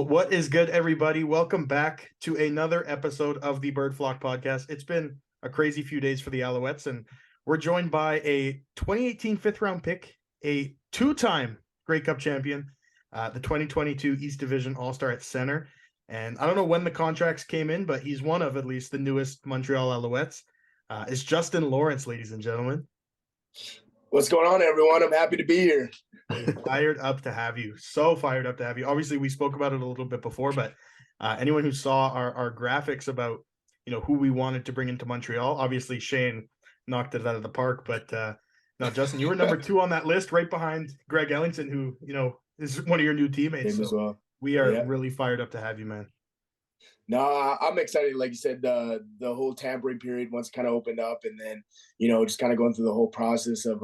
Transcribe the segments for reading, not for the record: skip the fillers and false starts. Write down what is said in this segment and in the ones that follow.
What is good, everybody? Welcome back to another episode of the Bird Flock podcast. It's been a crazy few days for the Alouettes, and we're joined by a 2018 fifth-round pick, a two-time Grey Cup champion, the 2022 East Division All-Star at center. And I don't know when the contracts came in, but he's one of at least the newest Montreal Alouettes. It's Justin Lawrence, ladies and gentlemen. What's going on, everyone? I'm happy to be here. Fired up to have you. So fired up to have you. Obviously, we spoke about it a little bit before, but anyone who saw our graphics about, who we wanted to bring into Montreal, obviously Shayne knocked it out of the park. But no, Justin, you were number 2 on that list, right behind Greg Ellington, who, is one of your new teammates. Him as well. We are really fired up to have you, man. No, I'm excited. Like you said, the whole tampering period once kind of opened up, and then just kind of going through the whole process of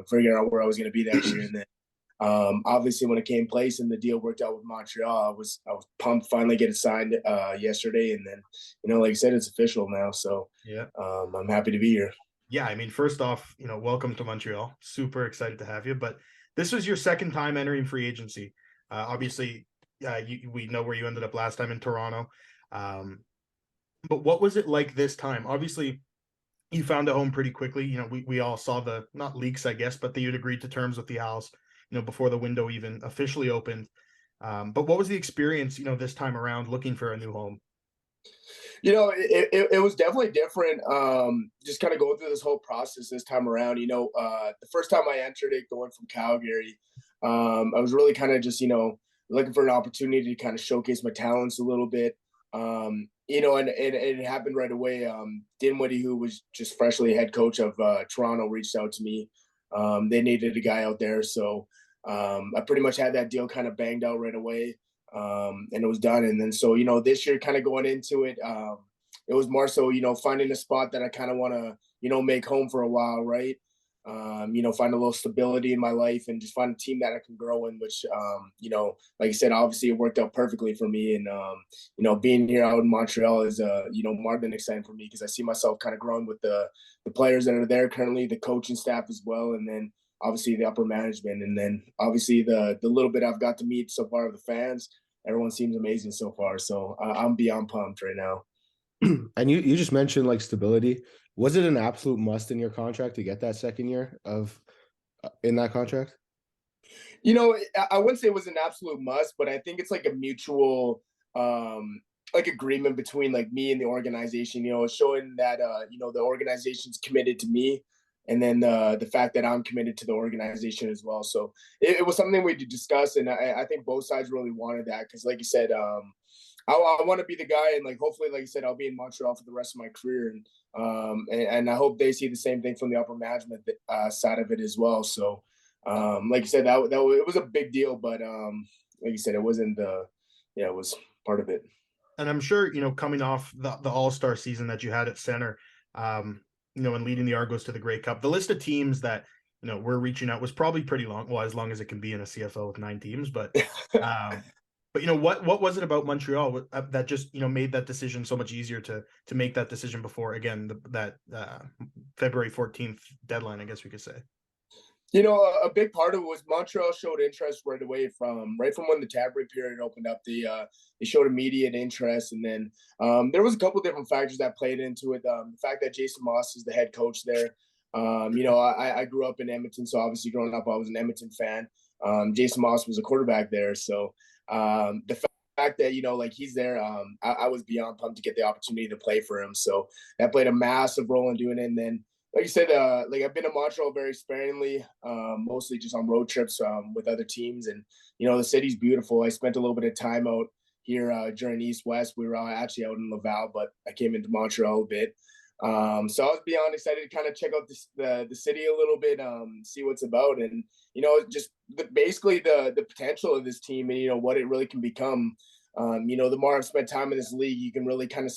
figuring out where I was going to be next year, and then obviously when it came place and the deal worked out with Montreal, I was pumped finally get it signed yesterday, and then like I said, it's official now. So yeah, I'm happy to be here. Yeah, I mean, first off, welcome to Montreal. Super excited to have you. But this was your second time entering free agency. Obviously. We know where you ended up last time in Toronto. But what was it like this time? Obviously, you found a home pretty quickly. We all saw the, not leaks, I guess, but that you'd agreed to terms with the Owls, before the window even officially opened. But what was the experience, this time around looking for a new home? It was definitely different. Just kind of going through this whole process this time around. The first time I entered it, going from Calgary, I was really kind of just, looking for an opportunity to kind of showcase my talents a little bit. And it happened right away. Dinwiddie, who was just freshly head coach of Toronto, reached out to me. They needed a guy out there. So I pretty much had that deal kind of banged out right away. And it was done. And then, so, this year kind of going into it, it was more so, finding a spot that I kind of want to, make home for a while. Right. Find a little stability in my life and just find a team that I can grow in, which, like I said, obviously it worked out perfectly for me. And, being here out in Montreal is, more than exciting for me because I see myself kind of growing with the players that are there currently, the coaching staff as well. And then obviously the upper management. And then obviously the little bit I've got to meet so far of the fans, everyone seems amazing so far. So I'm beyond pumped right now. And you just mentioned like stability. Was it an absolute must in your contract to get that second year of in that contract? I wouldn't say it was an absolute must, but I think it's like a mutual like agreement between like me and the organization, showing that the organization's committed to me, and then the fact that I'm committed to the organization as well. So it was something we discussed, and I think both sides really wanted that because, like you said, I want to be the guy, and like hopefully, like you said, I'll be in Montreal for the rest of my career, and I hope they see the same thing from the upper management side of it as well. So, like you said, that it was a big deal, but like you said, it wasn't it was part of it. And I'm sure coming off the All-Star season that you had at center, and leading the Argos to the Grey Cup, the list of teams that we're reaching out was probably pretty long. Well, as long as it can be in a CFL with 9 teams, but. But what was it about Montreal that just made that decision so much easier to make that decision before again that February 14th deadline, I guess we could say. A big part of it was Montreal showed interest right away from when the tampering period opened up. They showed immediate interest, and then there was a couple of different factors that played into it. The fact that Jason Moss is the head coach there. I grew up in Edmonton, so obviously growing up I was an Edmonton fan. Jason Moss was a quarterback there, so. The fact that like he's there, I was beyond pumped to get the opportunity to play for him. So that played a massive role in doing it. And then, like you said, like I've been to Montreal very sparingly, mostly just on road trips with other teams. And the city's beautiful. I spent a little bit of time out here during East West. We were actually out in Laval, but I came into Montreal a bit. So I was beyond excited to kind of check out the city a little bit, see what's about, and just basically the potential of this team and what it really can become. The more I've spent time in this league, you can really kind of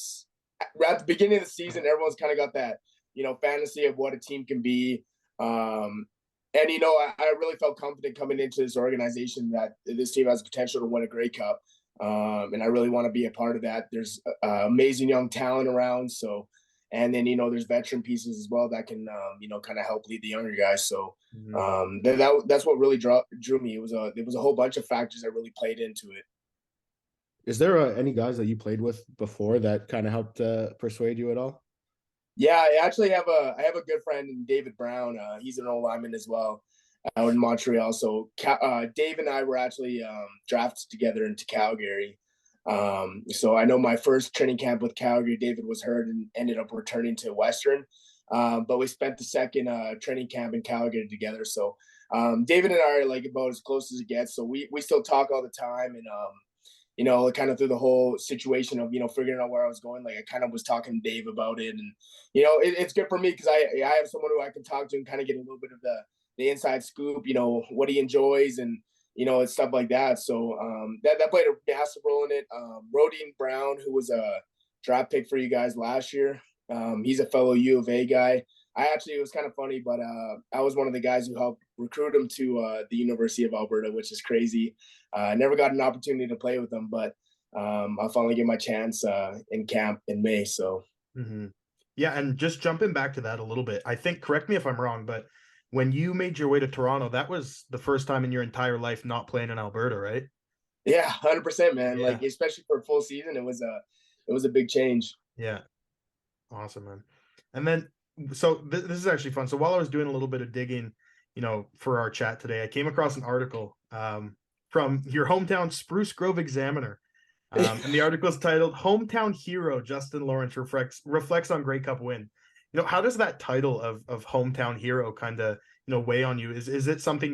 at the beginning of the season, everyone's kind of got that fantasy of what a team can be. And I really felt confident coming into this organization that this team has potential to win a Grey Cup, and I really want to be a part of that. There's amazing young talent around, so. And then, there's veteran pieces as well that can, kind of help lead the younger guys. So that's what really drew me. It was a whole bunch of factors that really played into it. Is there any guys that you played with before that kind of helped persuade you at all? Yeah, I actually have a good friend, David Brown. He's an old lineman as well out in Montreal. So Dave and I were actually drafted together into Calgary. So I know my first training camp with Calgary, David was hurt and ended up returning to Western. But we spent the second training camp in Calgary together. So David and I are like about as close as it gets. So we still talk all the time. And kind of through the whole situation of, figuring out where I was going, like I kind of was talking to Dave about it. And, it's good for me because I have someone who I can talk to and kind of get a little bit of the inside scoop, what he enjoys and, and stuff like that. So that played a massive role in it. Rodine Brown, who was a draft pick for you guys last year. He's a fellow U of A guy. It was kind of funny, but I was one of the guys who helped recruit him to the University of Alberta, which is crazy. I never got an opportunity to play with him, but I'll finally get my chance in camp in May. So, yeah, and just jumping back to that a little bit, I think, correct me if I'm wrong, but when you made your way to Toronto, that was the first time in your entire life not playing in Alberta, right? Yeah, 100%, man. Yeah. Like, especially for a full season, it was a big change. Yeah, awesome, man. And then, so this is actually fun. So while I was doing a little bit of digging, for our chat today, I came across an article from your hometown Spruce Grove Examiner. And the article is titled "Hometown Hero Justin Lawrence reflects on Grey Cup win." How does that title of hometown hero kind of weigh on you? Is it something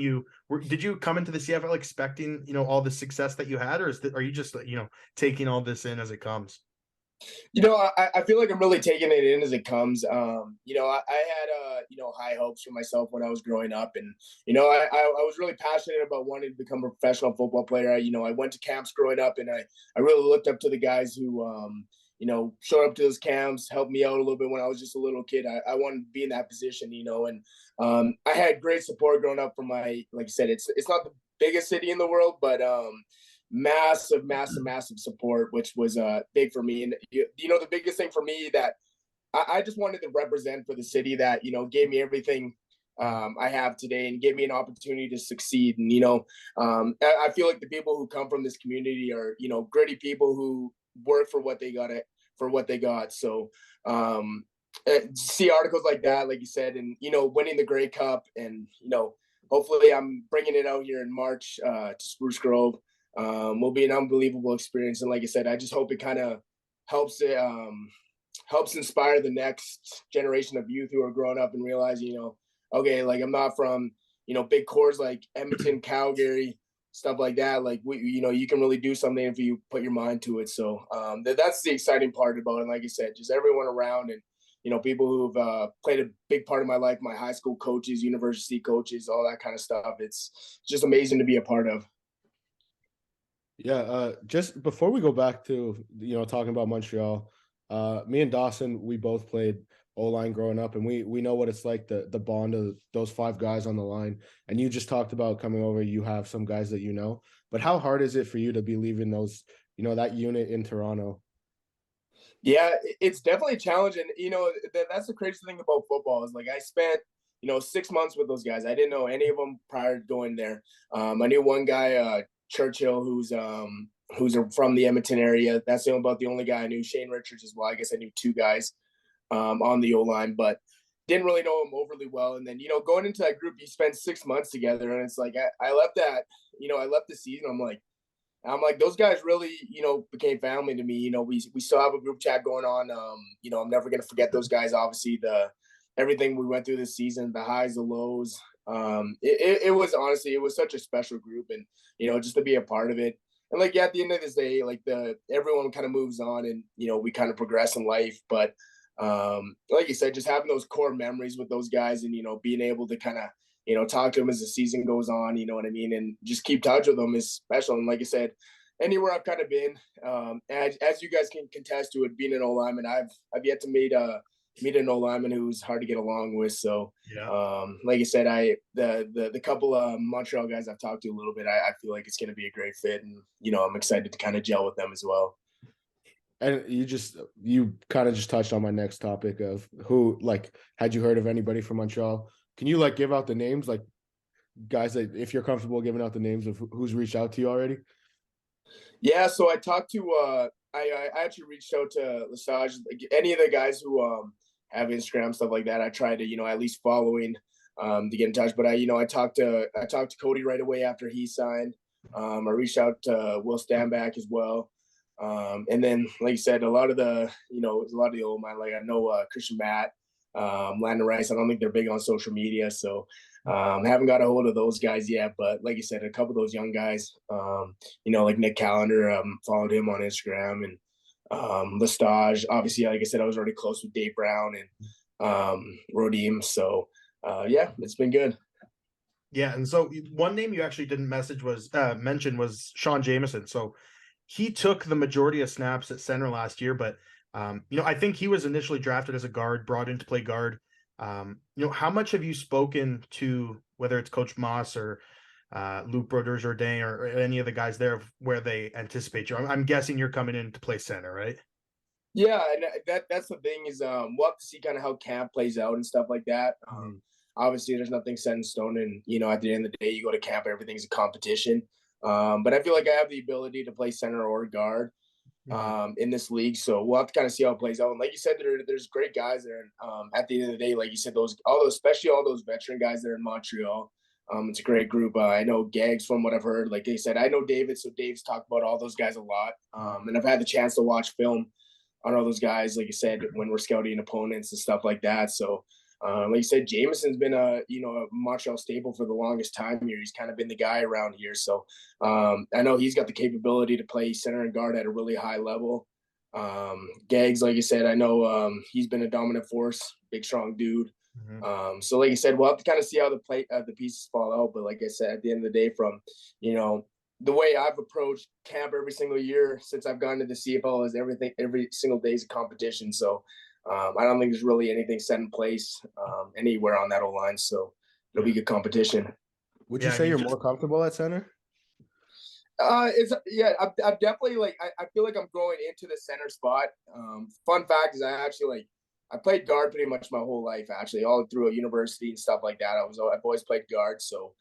did you come into the CFL expecting all the success that you had, or are you just taking all this in as it comes? I feel like I'm really taking it in as it comes. I had high hopes for myself when I was growing up, and I was really passionate about wanting to become a professional football player. I went to camps growing up, and I really looked up to the guys who showed up to those camps, helped me out a little bit when I was just a little kid. I wanted to be in that position, and I had great support growing up from like I said, it's not the biggest city in the world, but massive support, which was big for me. And the biggest thing for me that I just wanted to represent for the city that gave me everything I have today and gave me an opportunity to succeed. And I feel like the people who come from this community are gritty people who work for what they got. So see articles like that, like you said, and winning the Grey Cup, and hopefully I'm bringing it out here in March to Spruce Grove. Will be an unbelievable experience. And like I said, I just hope it kind of helps inspire the next generation of youth who are growing up and realizing, okay, like I'm not from, big cores like Edmonton, Calgary, stuff like that. Like you can really do something if you put your mind to it. So that's the exciting part about it. Like I said, just everyone around and, people who've played a big part of my life, my high school coaches, university coaches, all that kind of stuff. It's just amazing to be a part of. Yeah, just before we go back to talking about Montreal, me and Dawson, we both played O-line growing up, and we know what it's like, the bond of those five guys on the line. And you just talked about coming over, you have some guys that but how hard is it for you to be leaving those that unit in Toronto? Yeah, it's definitely challenging. That's the crazy thing about football is like I spent 6 months with those guys. I didn't know any of them prior to going there. I knew one guy, Churchill, who's from the Edmonton area. That's about the only guy I knew. Shane Richards as well. I guess I knew two guys on the O-line, but didn't really know him overly well. And then going into that group, you spend 6 months together, and it's like I left that. I left the season. I'm like those guys really became family to me. We still have a group chat going on. I'm never gonna forget those guys. Obviously, everything we went through this season, the highs, the lows. It was honestly, it was such a special group, and just to be a part of it. And like at the end of this day, like everyone kind of moves on, and we kind of progress in life. But like you said, just having those core memories with those guys, and being able to kind of talk to them as the season goes on, you know what I mean, and just keep touch with them is special. And like I said, anywhere I've kind of been, as you guys can contest to it, being an O lineman, I've yet to meet an O lineman who's hard to get along with. So Yeah. like I said, the couple of Montreal guys I've talked to a little bit, I feel like it's going to be a great fit, and I'm excited to kind of gel with them as well. And you kind of just touched on my next topic of who, like, had you heard of anybody from Montreal? Can you give out the names, like guys that, if you're comfortable giving out the names of who's reached out to you already? Yeah, so I talked to I actually reached out to Lesage, like any of the guys who have Instagram stuff like that. I tried to at least following to get in touch. But I talked to Cody right away after he signed. I reached out to Will Stanback as well. And then like you said, a lot of the old man, like I know Christian Matt, Landon Rice. I don't think they're big on social media, so haven't got a hold of those guys yet. But like you said, a couple of those young guys, like Nick Callender, followed him on Instagram, and Lestage. Obviously, like I said, I was already close with Dave Brown and Rodim. So yeah, it's been good. Yeah, and so one name you actually didn't mention was Sean Jameson. So he took the majority of snaps at center last year, but I think he was initially drafted as a guard, brought in to play guard. How much have you spoken to, whether it's Coach Moss or Luke Brodeur-Jourdain or any of the guys there, of where they anticipate you? I'm guessing you're coming in to play center, right? Yeah, and that's the thing is we'll have to see kind of how camp plays out and stuff like that. Obviously, there's nothing set in stone, and at the end of the day, you go to camp, everything's a competition. But I feel like I have the ability to play center or guard in this league, so we'll have to kind of see how it plays out. And like you said, there's great guys there. And at the end of the day, like you said, especially all those veteran guys there in Montreal. It's a great group. I know Gags from what I've heard. Like they said, I know David, so Dave's talked about all those guys a lot. And I've had the chance to watch film on all those guys, like you said, when we're scouting opponents and stuff like that. So, like you said, Jameson's been a Montreal staple for the longest time here. He's kind of been the guy around here. So, I know he's got the capability to play center and guard at a really high level. Gags, like you said, I know he's been a dominant force, big strong dude. So, like you said, we'll have to kind of see how the pieces fall out. But like I said, at the end of the day, from the way I've approached camp every single year since I've gone to the CFL is every single day is a competition. So I don't think there's really anything set in place anywhere on that O-line. So it'll be good competition. Would you say you're more comfortable at center? I've definitely I feel like I'm growing into the center spot. Fun fact is I played guard pretty much my whole life, actually, all through a university and stuff like that. I've always played guard. So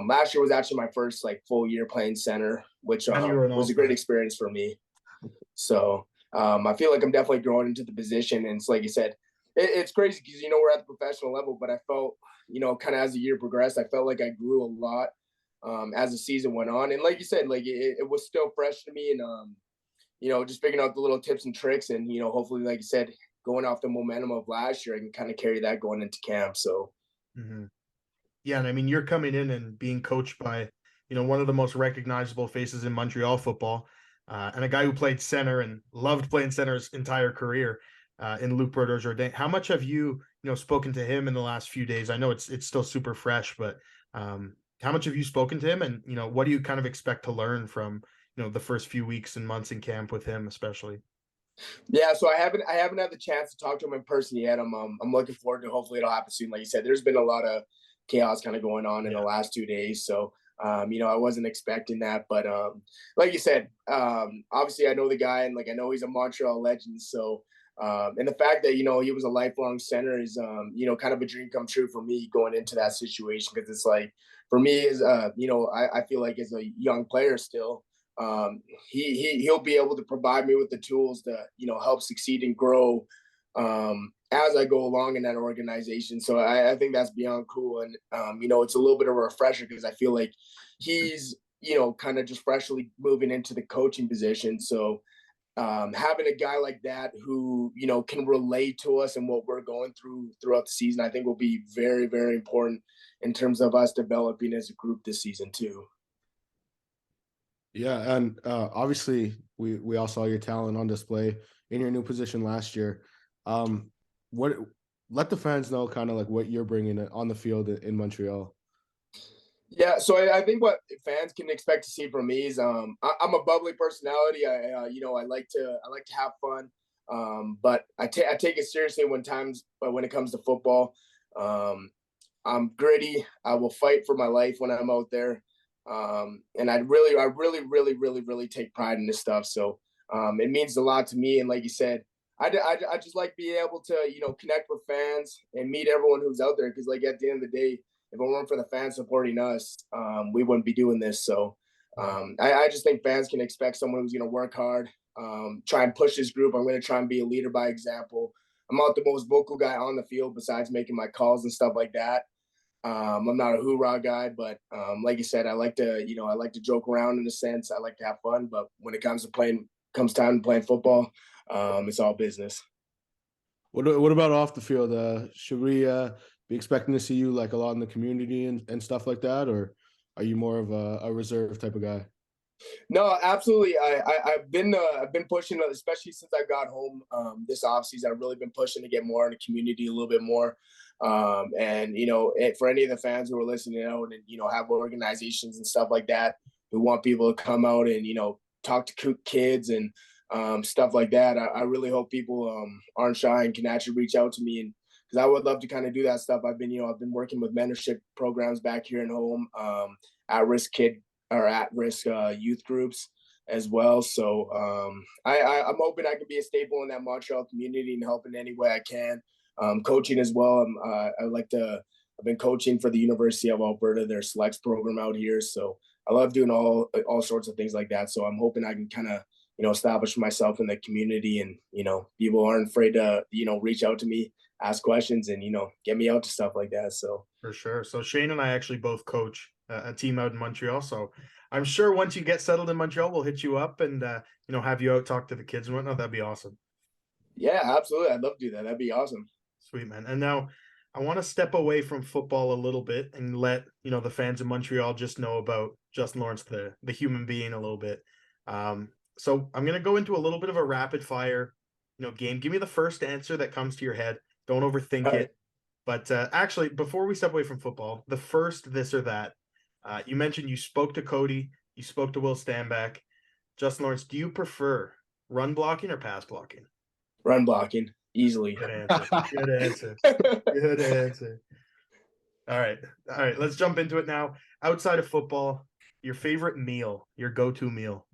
last year was actually my first full year playing center, which was a great experience for me. So I feel like I'm definitely growing into the position. And it's like you said, it's crazy because, we're at the professional level, but I felt, kind of as the year progressed, I felt like I grew a lot as the season went on. And like you said, it was still fresh to me, and, just figuring out the little tips and tricks, and, hopefully, like you said, going off the momentum of last year, I can kind of carry that going into camp. So, yeah, and I mean, you're coming in and being coached by, one of the most recognizable faces in Montreal football, and a guy who played center and loved playing center his entire career, in Luke Brodeur-Jourdain. How much have you, spoken to him in the last few days? I know it's still super fresh, but how much have you spoken to him, and what do you kind of expect to learn from the first few weeks and months in camp with him, especially? Yeah, so I haven't had the chance to talk to him in person yet. I'm looking forward to, hopefully it'll happen soon. Like you said, there's been a lot of chaos kind of going on in the last 2 days. So I wasn't expecting that. But like you said, obviously I know the guy, and I know he's a Montreal legend. So and the fact that he was a lifelong center is kind of a dream come true for me going into that situation, because it's for me is I feel like as a young player still, he'll be able to provide me with the tools to help succeed and grow as I go along in that organization. So I think that's beyond cool. And it's a little bit of a refresher, because I feel like he's kind of just freshly moving into the coaching position. So having a guy like that who can relate to us and what we're going through throughout the season, I think will be very, very important in terms of us developing as a group this season too. Yeah, and obviously we all saw your talent on display in your new position last year. What let the fans know kind of what you're bringing on the field in Montreal. Yeah, so I think what fans can expect to see from me is I'm a bubbly personality. I like to have fun, but I take it seriously when it comes to football. I'm gritty. I will fight for my life when I'm out there. And I really take pride in this stuff. So it means a lot to me. And like you said, I just like being able to connect with fans and meet everyone who's out there, because at the end of the day, if it weren't for the fans supporting us, we wouldn't be doing this. So I just think fans can expect someone who's going to work hard, try and push this group. I'm going to try and be a leader by example. I'm not the most vocal guy on the field besides making my calls and stuff like that. I'm not a hoorah guy, but like you said, I like to joke around in a sense. I like to have fun, but when it comes time to playing football, it's all business. What about off the field? Should we be expecting to see you like a lot in the community and stuff like that, or are you more of a reserve type of guy? No, absolutely. I've been pushing, especially since I got home this offseason. I've really been pushing to get more in the community a little bit more. And for any of the fans who are listening out and have organizations and stuff like that who want people to come out and talk to kids and stuff like that, I really hope people aren't shy and can actually reach out to me, and because I would love to kind of do that stuff. I've been working with mentorship programs back here in home, at-risk youth groups as well. So I'm hoping I can be a staple in that Montreal community and help in any way I can. Coaching as well. I've been coaching for the University of Alberta, their selects program out here. So I love doing all sorts of things like that. So I'm hoping I can kind of, establish myself in the community, and, people aren't afraid to, reach out to me, ask questions, and, get me out to stuff like that. So For sure. So Shane and I actually both coach a team out in Montreal. So I'm sure once you get settled in Montreal, we'll hit you up and, have you out, talk to the kids and whatnot. That'd be awesome. Yeah, absolutely. I'd love to do that. That'd be awesome. Sweet, man. And now I want to step away from football a little bit and let, the fans in Montreal just know about Justin Lawrence, the human being a little bit. So I'm going to go into a little bit of a rapid fire, game. Give me the first answer that comes to your head. Don't overthink All right. it. But actually, before we step away from football, the first this or that, you mentioned you spoke to Cody, you spoke to Will Stanback. Justin Lawrence, do you prefer run blocking or pass blocking? Run blocking, easily. Good answer. Good answer. Good answer. All right. Let's jump into it now. Outside of football, your favorite meal, your go-to meal.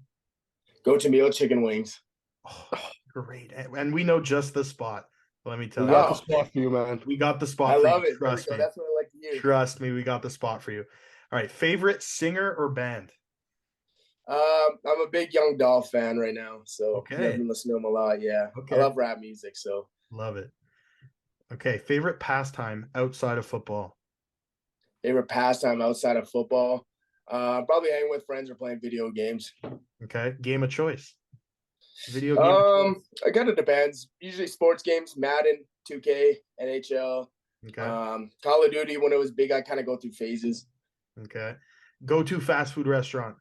Go-to meal, chicken wings. Oh, great. And we know just the spot. Let me tell We you. got the spot for you, man. We got the spot I for love you. it. Trust me. That's what I like to hear. Trust me, we got the spot for you. All right. Favorite singer or band? I'm a big Young Dolph fan right now, so Okay. I've been listening to him a lot. Yeah, Okay. I love rap music, so Love it. Okay. Favorite pastime outside of football? favorite pastime outside of football, probably hanging with friends or playing video games. Okay. Game of choice. Video game. Of choice. It kind of depends. Usually sports games, Madden, 2K, NHL, Okay. Call of Duty. When it was big, I kind of go through phases. Okay. Go to fast food restaurant.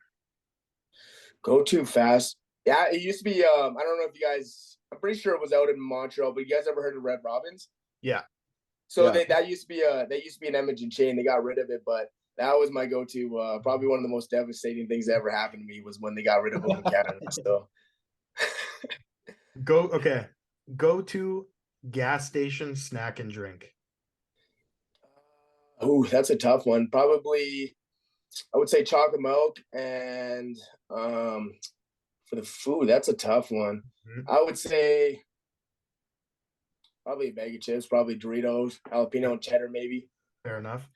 Go too fast. Yeah, it used to be. I don't know if you guys. I'm pretty sure it was out in Montreal, but you guys ever heard of Red Robin's? Yeah. So Yeah. that used to be an Edmonton chain. They got rid of it, but that was my go-to. Probably one of the most devastating things that ever happened to me was when they got rid of them in Canada. So Go to gas station snack and drink. oh, that's a tough one. Probably I would say chocolate milk, and for the food, that's a tough one. Mhm. I would say probably a bag of chips, probably Doritos, jalapeno and cheddar, maybe. Fair enough.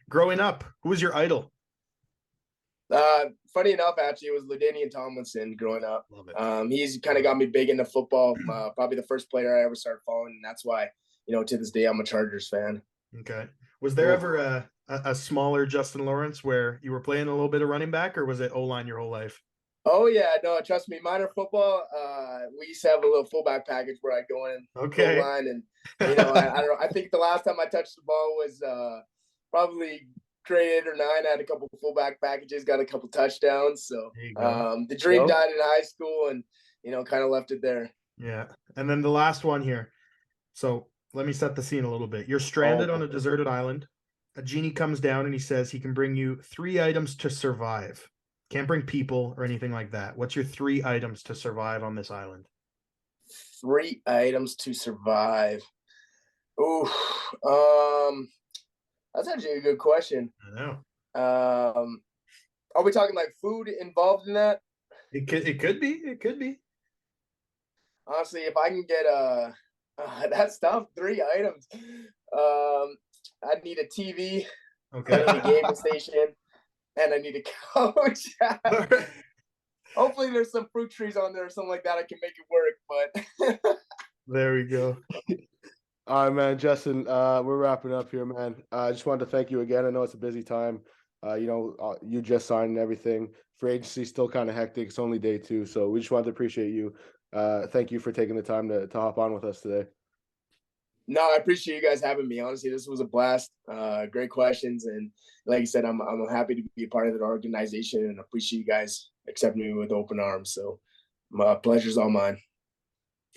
Growing up, who was your idol? Funny enough, actually, it was LaDainian Tomlinson growing up. Love it. He's kind of got me big into football. Probably the first player I ever started following, and that's why, to this day, I'm a Chargers fan. Okay. Was there ever a smaller Justin Lawrence where you were playing a little bit of running back, or was it O-line your whole life? Oh yeah, no, trust me, minor football. We used to have a little fullback package where I'd go in Okay. goal line, and I don't know. I think the last time I touched the ball was probably grade 8 or 9. I had a couple of fullback packages, got a couple touchdowns. So There you go. the dream died in high school, and kind of left it there. Yeah. And then the last one here. So let me set the scene a little bit. You're stranded on a deserted island. A genie comes down and he says he can bring you 3 items to survive. Can't bring people or anything like that. What's your 3 items to survive on this island? 3 items to survive. Ooh, that's actually a good question. I know. Are we talking like food involved in that? It could be. It could be. Honestly, if I can get that stuff, 3 items. I need a TV. Okay. I need a gaming station. and I need a coach. Hopefully there's some fruit trees on there or something like that. I can make it work, but There we go. All right, man, Justin, we're wrapping up here, man. I just wanted to thank you again. I know it's a busy time. You just signed and everything. Free agency still kind of hectic. It's only day 2, so we just wanted to appreciate you. Thank you for taking the time to hop on with us today. No, I appreciate you guys having me. Honestly, this was a blast. Great questions, and like I said, I'm happy to be a part of the organization, and appreciate you guys accepting me with open arms. So, my pleasure's all mine.